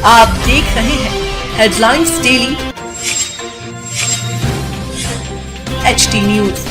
आप देख रहे हैं headlines daily HT news.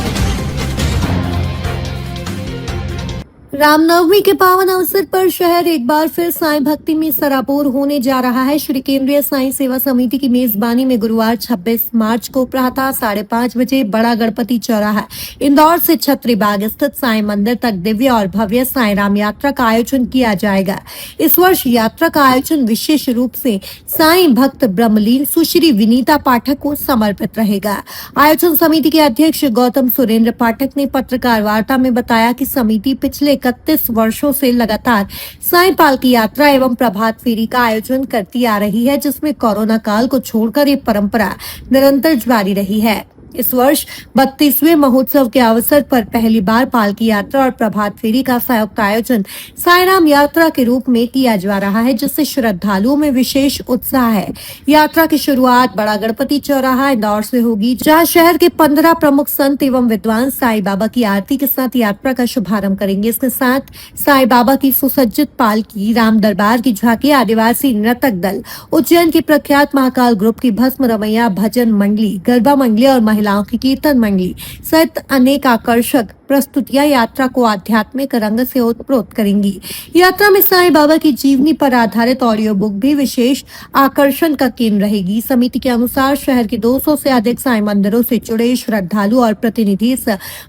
Ramnavami के पावन अवसर पर शहर एक बार फिर साईं भक्ति में सराबोर होने जा रहा है। श्री केंद्रीय साईं सेवा समिति की मेजबानी में गुरुवार 26 मार्च को प्रातः 5:30 बजे बड़ा गणपति चौराहा इंदौर से छत्री बाग स्थित साईं मंदिर तक दिव्य और भव्य साईं राम यात्रा का आयोजन किया जाएगा। इस वर्ष यात्रा का आयोजन विशेष रूप से साईं भक्त ब्रह्मलीन सुश्री विनीता पाठक को समर्पित रहेगा। आयोजन समिति के अध्यक्ष गौतम सुरेंद्र पाठक ने पत्रकार वार्ता में बताया कि समिति पिछले 31 वर्षों से लगातार साईं पालकी यात्रा एवं प्रभात फेरी का आयोजन करती आ रही है, जिसमें कोरोना काल को छोड़कर ये परंपरा निरंतर जारी रही है। इस वर्ष 32वें महोत्सव के अवसर पर पहली बार पालकी यात्रा और प्रभात फेरी का संयुक्त आयोजन साईं यात्रा के रूप में किया जा रहा है, जिससे श्रद्धालुओं में विशेष उत्साह है। यात्रा की शुरुआत बड़ा गणपति चौराहा इंदौर से होगी, जहां शहर के 15 प्रमुख संत एवं विद्वान साईं बाबा की आरती के साथ यात्रा का शुभारंभ करेंगे। इसके साथ साईं बाबा की सुसज्जित पालकी, राम दरबार की झांकी, आदिवासी नर्तक दल, उज्जैन की प्रख्यात महाकाल ग्रुप की भस्म रमैया भजन मंडली, गरबा मंडली और महिलाओं की कीर्तन मंडली सहित अनेक आकर्षक प्रस्तुतियां यात्रा को आध्यात्मिक रंग से ओतप्रोत करेंगी। यात्रा में साईं बाबा की जीवनी पर आधारित ऑडियो बुक भी विशेष आकर्षण का केंद्र रहेगी। समिति के अनुसार शहर के 200 से अधिक साईं मंदिरों से जुड़े श्रद्धालु और प्रतिनिधि इस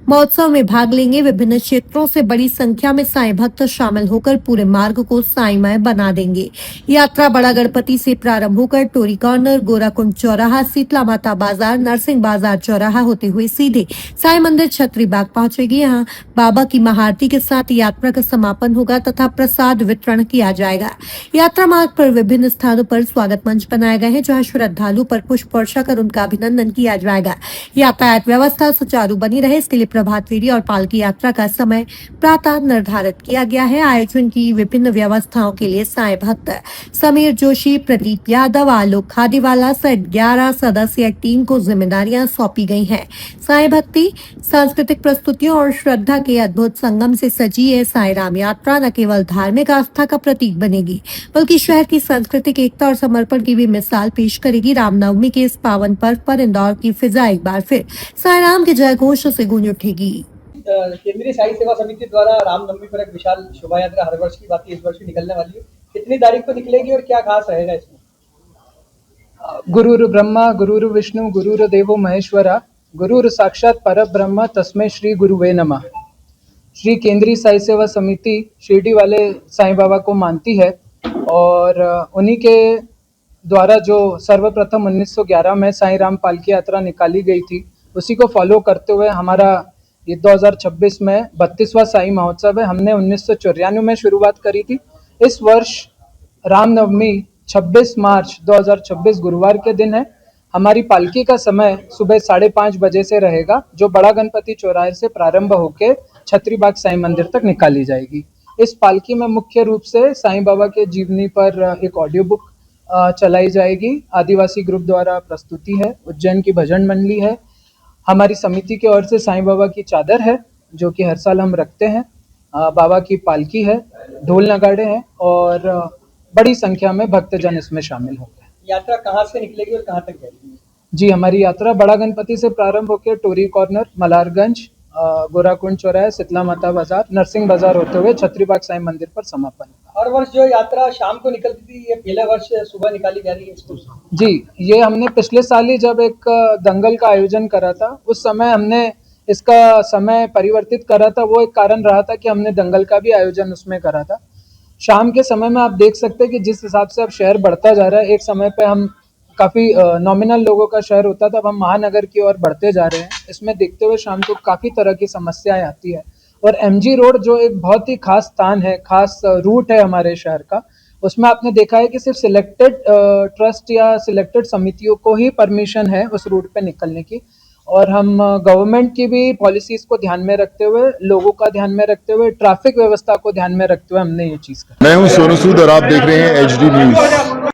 महोत्सव में भाग लेंगे। विभिन्न क्षेत्रों से बड़ी संख्या में साईं भक्त शामिल होकर पूरे मार्ग को साईंमय बना देंगे। यात्रा बड़ा गणपति से प्रारंभ होकर टोरी कॉर्नर, गोराकुंड चौराहा, शीतला माता बाजार, नरसिंह बाजार चौराहा होते हुए सीधे साईं मंदिर छत्री बाग पहुंचेगी। यहाँ बाबा की महाआरती के साथ यात्रा का समापन होगा तथा प्रसाद वितरण किया जाएगा। यात्रा मार्ग पर विभिन्न स्थानों पर स्वागत मंच बनाए गए हैं, जहाँ श्रद्धालु पर पुष्प वर्षा कर उनका अभिनंदन किया जाएगा। यातायात व्यवस्था सुचारू बनी रहे, इसके लिए प्रभात फेरी और पालकी यात्रा का समय प्रातः निर्धारित किया गया है। आयोजन की विभिन्न व्यवस्थाओं के लिए साईं भक्त समीर जोशी, प्रदीप यादव, आलोक खादीवाला सहित 11 सदस्यीय टीम को जिम्मेदारियां सौंपी गई हैं। साईं भक्ति, सांस्कृतिक प्रस्तुतियों और श्रद्धा के अद्भुत संगम से सजी है साईं राम यात्रा न केवल धार्मिक आस्था का प्रतीक बनेगी, बल्कि शहर की सांस्कृतिक एकता और समर्पण की भी मिसाल पेश करेगी। रामनवमी के इस पावन पर्व पर इंदौर की फिजा एक बार फिर साईं राम के जयघोष से गूंज उठेगी। केंद्रीय साईं सेवा समिति द्वारा रामनवमी पर एक विशाल शोभा यात्रा हर वर्ष की बात इस वर्ष भी निकलने वाली है। कितनी तारीख को निकलेगी और क्या खास रहेगा इसमें? गुरुर् ब्रह्मा गुरुर् विष्णु गुरुर्देवो महेश्वरा गुरुर साक्षात परब्रह्म तस्मै श्री गुरुवे नमः। श्री केंद्रीय साईं सेवा समिति शिरडी वाले साईं बाबा को मानती है और उन्हीं के द्वारा जो सर्वप्रथम 1911 में साईं राम पालकी यात्रा निकाली गई थी, उसी को फॉलो करते हुए हमारा ये 2026 में 32वां साईं महोत्सव है। हमने 1994 में शुरुआत करी थी। इस वर्ष रामनवमी 26 मार्च 2026 गुरुवार के दिन है। हमारी पालकी का समय सुबह 5:30 बजे से रहेगा, जो बड़ा गणपति चौराहे से प्रारंभ होकर छत्री बाग साईं मंदिर तक निकाली जाएगी। इस पालकी में मुख्य रूप से साईं बाबा के जीवनी पर एक ऑडियो बुक चलाई जाएगी। आदिवासी ग्रुप द्वारा प्रस्तुति है, उज्जैन की भजन मंडली है, हमारी समिति की ओर से साईं बाबा की चादर है जो कि हर साल हम रखते हैं, बाबा की पालकी है, ढोल नगाड़े हैं और बड़ी संख्या में भक्तजन इसमें शामिल होंगे। यात्रा कहाँ से निकलेगी और कहाँ तक जाएगी? जी, हमारी यात्रा बड़ा गणपति से प्रारंभ होकर टोरी कॉर्नर, मलारगंज, गोराकुंड चौराहे, शीतला माता बाजार, नरसिंह बाजार होते हुए छत्री बाग साईं मंदिर पर समापन होगा। हर वर्ष जो यात्रा शाम को निकलती थी, ये पहले वर्ष सुबह निकाली जा रही है इसको? जी, ये हमने पिछले साल ही जब एक दंगल का आयोजन करा था, उस समय हमने इसका समय परिवर्तित करा था। वो एक कारण रहा था कि हमने दंगल का भी आयोजन उसमें करा था। शाम के समय में आप देख सकते हैं कि जिस हिसाब से अब शहर बढ़ता जा रहा है, एक समय पे हम काफ़ी नॉमिनल लोगों का शहर होता था, अब हम महानगर की ओर बढ़ते जा रहे हैं। इसमें देखते हुए शाम को काफ़ी तरह की समस्याएं आती है और एमजी रोड जो एक बहुत ही खास स्थान है, खास रूट है हमारे शहर का, उसमें आपने देखा है कि सिर्फ सिलेक्टेड ट्रस्ट या सिलेक्टेड समितियों को ही परमिशन है उस रूट पे निकलने की। और हम गवर्नमेंट की भी पॉलिसीज को ध्यान में रखते हुए, लोगों का ध्यान में रखते हुए, ट्रैफिक व्यवस्था को ध्यान में रखते हुए हमने ये चीज करी। मैं हूं सोनू सूद और आप देख रहे हैं एचडी न्यूज।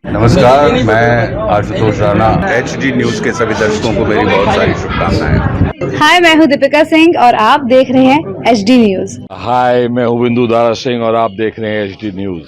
नमस्कार, मैं आशुतोष राणा। एचडी न्यूज के सभी दर्शकों को मेरी बहुत सारी शुभकामनाएं। हाय, मैं हूं दीपिका सिंह और आप देख रहे हैं एचडी न्यूज। हाय, मैं हूं बिंदु दारा सिंह और आप देख रहे हैं एचडी न्यूज।